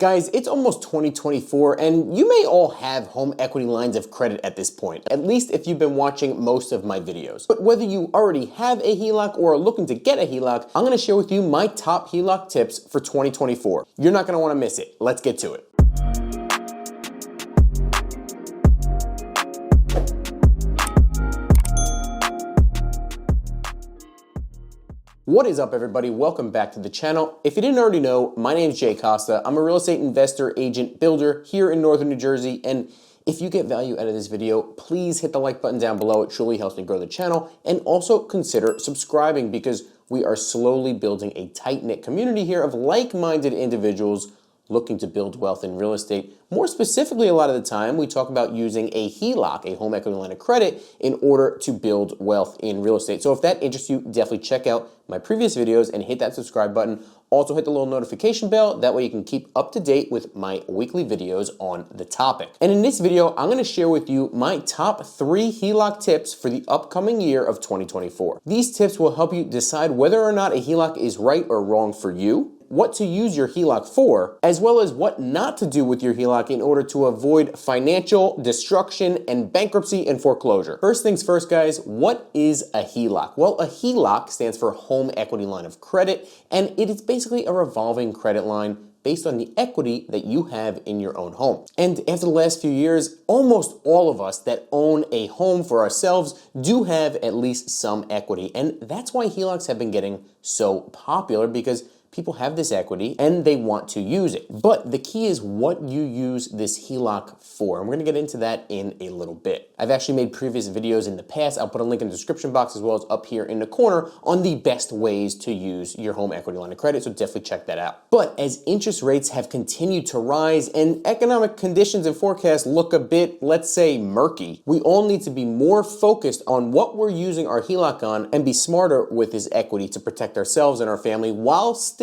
Guys, it's almost 2024 and you may all have home equity lines of credit at this point, at least if you've been watching most of my videos. But whether you already have a HELOC or are looking to get a HELOC, I'm gonna share with you my top HELOC tips for 2024. You're not gonna wanna miss it. Let's get to it. What is up, everybody? Welcome back to the channel. If you didn't already know, my name is Jay Costa. I'm a real estate investor, agent, builder here in Northern New Jersey. And if you get value out of this video, please hit the like button down below. It truly helps me grow the channel. And also consider subscribing because we are slowly building a tight-knit community here of like-minded individuals looking to build wealth in real estate. More specifically, a lot of the time, we talk about using a HELOC, a home equity line of credit, in order to build wealth in real estate. So if that interests you, definitely check out my previous videos and hit that subscribe button. Also hit the little notification bell. That way you can keep up to date with my weekly videos on the topic. And in this video, I'm gonna share with you my top 3 HELOC tips for the upcoming year of 2024. These tips will help you decide whether or not a HELOC is right or wrong for you, what to use your HELOC for, as well as what not to do with your HELOC in order to avoid financial destruction and bankruptcy and foreclosure. First things first, guys, what is a HELOC? Well, a HELOC stands for Home Equity Line of Credit, and it is basically a revolving credit line based on the equity that you have in your own home. And after the last few years, almost all of us that own a home for ourselves do have at least some equity. And that's why HELOCs have been getting so popular, because people have this equity and they want to use it. But the key is what you use this HELOC for. And we're gonna get into that in a little bit. I've actually made previous videos in the past. I'll put a link in the description box as well as up here in the corner on the best ways to use your home equity line of credit, so definitely check that out. But as interest rates have continued to rise and economic conditions and forecasts look a bit, let's say, murky, we all need to be more focused on what we're using our HELOC on and be smarter with this equity to protect ourselves and our family while still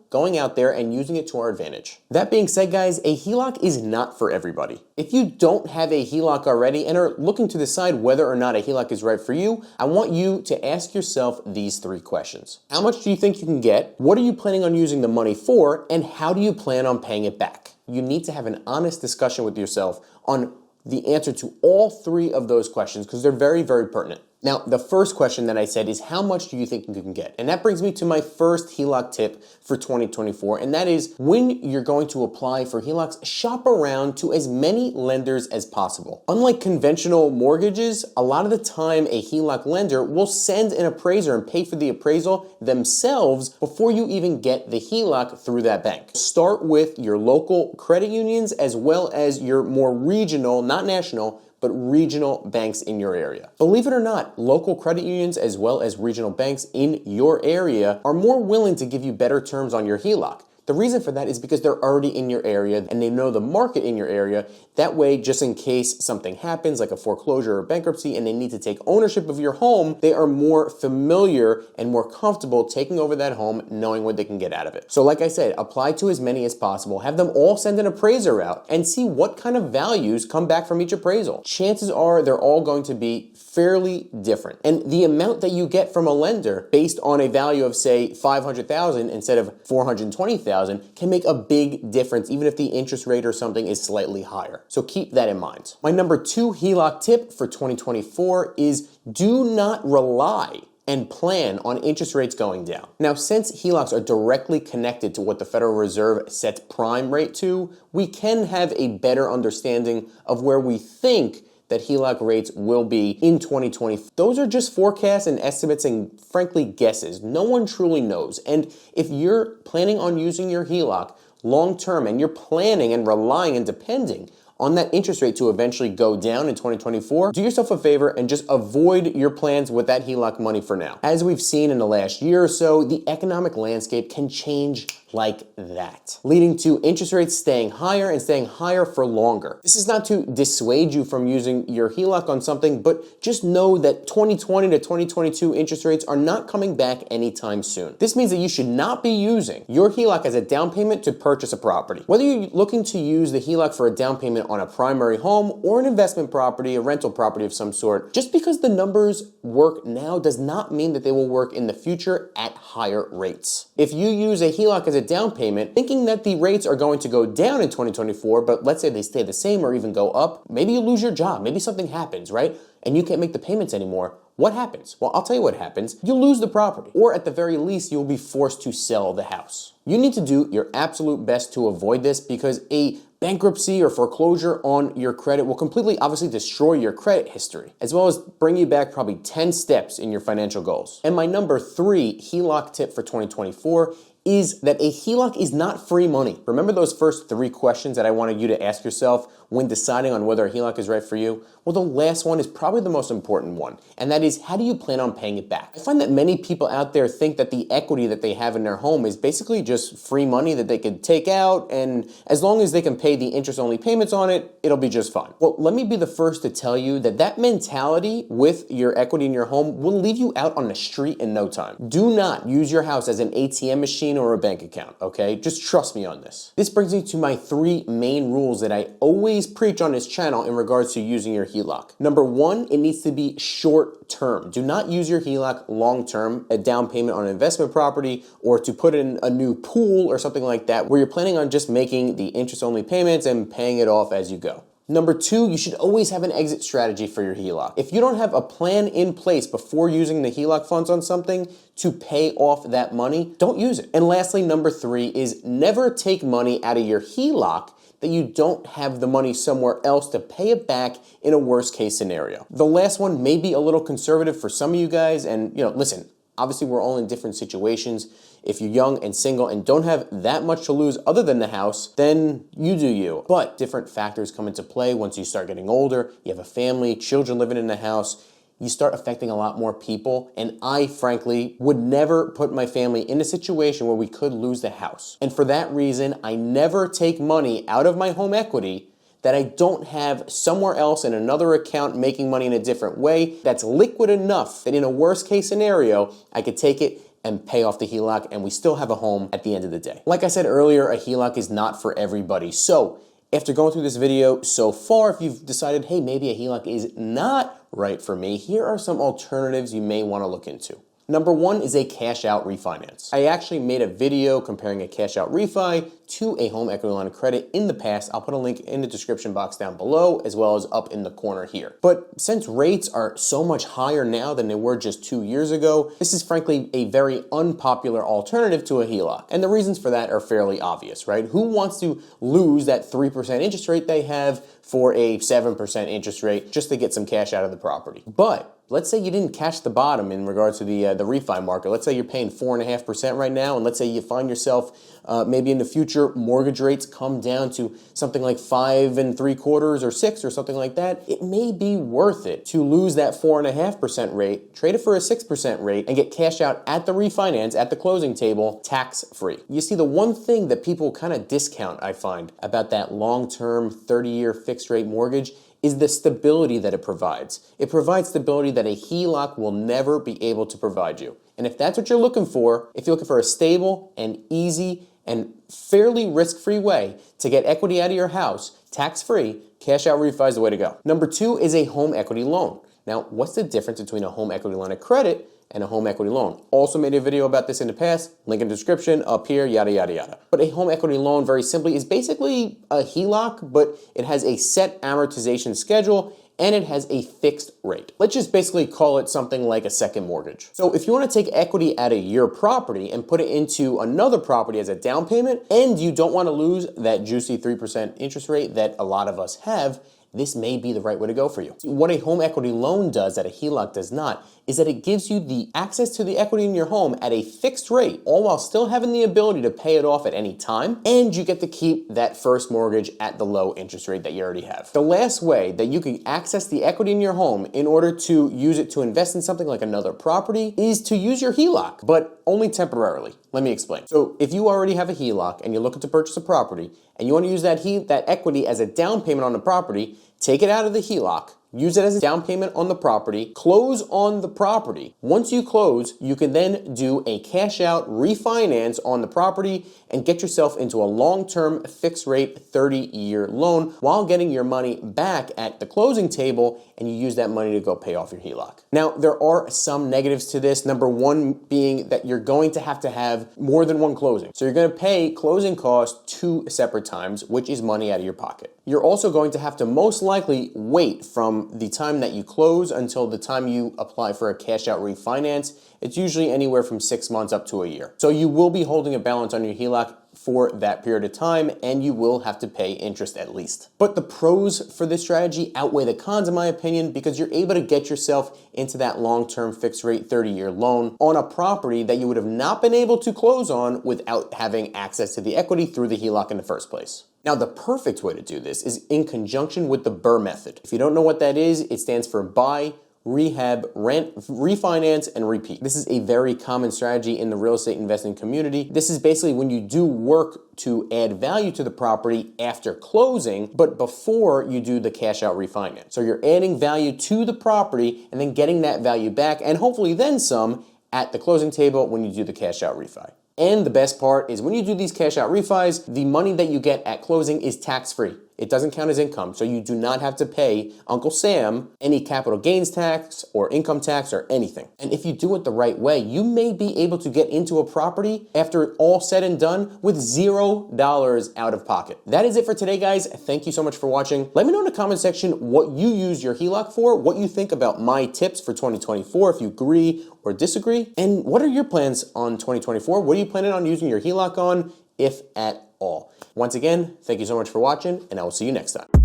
going out there and using it to our advantage. That being said, guys, a HELOC is not for everybody. If you don't have a HELOC already and are looking to decide whether or not a HELOC is right for you, I want you to ask yourself these 3 questions. How much do you think you can get? What are you planning on using the money for? And how do you plan on paying it back? You need to have an honest discussion with yourself on the answer to all 3 of those questions because they're very, very pertinent. Now, the first question that I said is how much do you think you can get? And that brings me to my first HELOC tip for 2024, and that is when you're going to apply for HELOCs, shop around to as many lenders as possible. Unlike conventional mortgages, a lot of the time a HELOC lender will send an appraiser and pay for the appraisal themselves before you even get the HELOC through that bank. Start with your local credit unions as well as your more regional, not national, but regional banks in your area. Believe it or not, local credit unions as well as regional banks in your area are more willing to give you better terms on your HELOC. The reason for that is because they're already in your area and they know the market in your area. That way, just in case something happens like a foreclosure or bankruptcy and they need to take ownership of your home, they are more familiar and more comfortable taking over that home, knowing what they can get out of it. So like I said, apply to as many as possible. Have them all send an appraiser out and see what kind of values come back from each appraisal. Chances are they're all going to be fairly different. And the amount that you get from a lender based on a value of, say, $500,000 instead of $420,000 can make a big difference, even if the interest rate or something is slightly higher. So keep that in mind. My number 2 HELOC tip for 2024 is do not rely and plan on interest rates going down. Now, since HELOCs are directly connected to what the Federal Reserve sets prime rate to, we can have a better understanding of where we think that HELOC rates will be in 2020. Those are just forecasts and estimates and frankly guesses. No one truly knows. And if you're planning on using your HELOC long term and you're planning and relying and depending on that interest rate to eventually go down in 2024, do yourself a favor and just avoid your plans with that HELOC money for now. As we've seen in the last year or so, the economic landscape can change like that, leading to interest rates staying higher and staying higher for longer. This is not to dissuade you from using your HELOC on something, but just know that 2020 to 2022 interest rates are not coming back anytime soon. This means that you should not be using your HELOC as a down payment to purchase a property. Whether you're looking to use the HELOC for a down payment on a primary home or an investment property, a rental property of some sort, just because the numbers work now does not mean that they will work in the future at higher rates. If you use a HELOC as a down payment, thinking that the rates are going to go down in 2024, but let's say they stay the same or even go up. Maybe you lose your job, maybe something happens, right? And you can't make the payments anymore. What happens? Well, I'll tell you what happens. You'll lose the property, or at the very least, you'll be forced to sell the house. You need to do your absolute best to avoid this, because a bankruptcy or foreclosure on your credit will completely, obviously, destroy your credit history, as well as bring you back probably 10 steps in your financial goals. And my number 3 HELOC tip for 2024 is that a HELOC is not free money. Remember those first 3 questions that I wanted you to ask yourself when deciding on whether a HELOC is right for you? Well, the last one is probably the most important one, and that is, how do you plan on paying it back? I find that many people out there think that the equity that they have in their home is basically just free money that they could take out, and as long as they can pay the interest-only payments on it, it'll be just fine. Well, let me be the first to tell you that that mentality with your equity in your home will leave you out on the street in no time. Do not use your house as an ATM machine or a bank account, okay? Just trust me on this. This brings me to my 3 main rules that I always preach on this channel in regards to using your HELOC. Number 1, it needs to be short term. Do not use your HELOC long term, a down payment on an investment property, or to put in a new pool or something like that, where you're planning on just making the interest only payments and paying it off as you go. Number 2, you should always have an exit strategy for your HELOC. If you don't have a plan in place before using the HELOC funds on something to pay off that money, don't use it. And lastly, number 3 is never take money out of your HELOC that you don't have the money somewhere else to pay it back in a worst case scenario. The last one may be a little conservative for some of you guys, and listen, obviously we're all in different situations. If you're young and single and don't have that much to lose other than the house, then you do you. But different factors come into play once you start getting older, you have a family, children living in the house, you start affecting a lot more people. And I, frankly, would never put my family in a situation where we could lose the house. And for that reason, I never take money out of my home equity that I don't have somewhere else in another account making money in a different way that's liquid enough that in a worst case scenario, I could take it and pay off the HELOC and we still have a home at the end of the day. Like I said earlier, a HELOC is not for everybody. So after going through this video so far, if you've decided, hey, maybe a HELOC is not right for me, here are some alternatives you may want to look into. Number 1 is a cash out refinance. I actually made a video comparing a cash out refi to a home equity line of credit in the past. I'll put a link in the description box down below as well as up in the corner here. But since rates are so much higher now than they were just 2 years ago, this is frankly a very unpopular alternative to a HELOC. And the reasons for that are fairly obvious, right? Who wants to lose that 3% interest rate they have for a 7% interest rate just to get some cash out of the property? But let's say you didn't catch the bottom in regards to the refi market. Let's say you're paying 4.5% right now, and let's say you find yourself maybe in the future mortgage rates come down to something like 5 3/4 or 6 or something like that. It may be worth it to lose that 4.5% rate, trade it for a 6% rate, and get cash out at the refinance at the closing table tax free. You see, the one thing that people kind of discount, I find, about that long-term 30-year fixed rate mortgage is the stability that it provides. It provides stability that a HELOC will never be able to provide you. And if that's what you're looking for, if you're looking for a stable and easy and fairly risk-free way to get equity out of your house, tax-free, cash out refi is the way to go. Number 2 is a home equity loan. Now, what's the difference between a home equity line of credit and a home equity loan? Also made a video about this in the past, link in the description, up here, yada, yada, yada. But a home equity loan, very simply, is basically a HELOC, but it has a set amortization schedule and it has a fixed rate. Let's just basically call it something like a second mortgage. So if you want to take equity out of your property and put it into another property as a down payment, and you don't want to lose that juicy 3% interest rate that a lot of us have, this may be the right way to go for you. What a home equity loan does that a HELOC does not is that it gives you the access to the equity in your home at a fixed rate, all while still having the ability to pay it off at any time, and you get to keep that first mortgage at the low interest rate that you already have. The last way that you can access the equity in your home in order to use it to invest in something like another property is to use your HELOC, but only temporarily. Let me explain. So if you already have a HELOC and you're looking to purchase a property and you want to use that equity as a down payment on the property, take it out of the HELOC, use it as a down payment on the property, close on the property. Once you close, you can then do a cash out refinance on the property and get yourself into a long-term fixed rate 30-year loan while getting your money back at the closing table, and you use that money to go pay off your HELOC. Now, there are some negatives to this. Number one being that you're going to have more than one closing. So you're going to pay closing costs 2 separate times, which is money out of your pocket. You're also going to have to most likely wait from the time that you close until the time you apply for a cash out refinance. It's usually anywhere from 6 months up to a year. So you will be holding a balance on your HELOC for that period of time, and you will have to pay interest at least. But the pros for this strategy outweigh the cons in my opinion, because you're able to get yourself into that long-term fixed rate 30-year loan on a property that you would have not been able to close on without having access to the equity through the HELOC in the first place. Now, the perfect way to do this is in conjunction with the BRRRR method. If you don't know what that is, it stands for buy, rehab, rent, refinance, and repeat. This is a very common strategy in the real estate investing community. This is basically when you do work to add value to the property after closing, but before you do the cash out refinance. So you're adding value to the property and then getting that value back, and hopefully then some at the closing table when you do the cash out refi. And the best part is when you do these cash out refis, the money that you get at closing is tax-free. It doesn't count as income, so you do not have to pay Uncle Sam any capital gains tax or income tax or anything. And if you do it the right way, you may be able to get into a property after all said and done with $0 out of pocket. That is it for today, guys. Thank you so much for watching. Let me know in the comment section what you use your HELOC for, what you think about my tips for 2024, if you agree or disagree, and what are your plans on 2024? What are you planning on using your HELOC on, if at all? Once again, thank you so much for watching, and I will see you next time.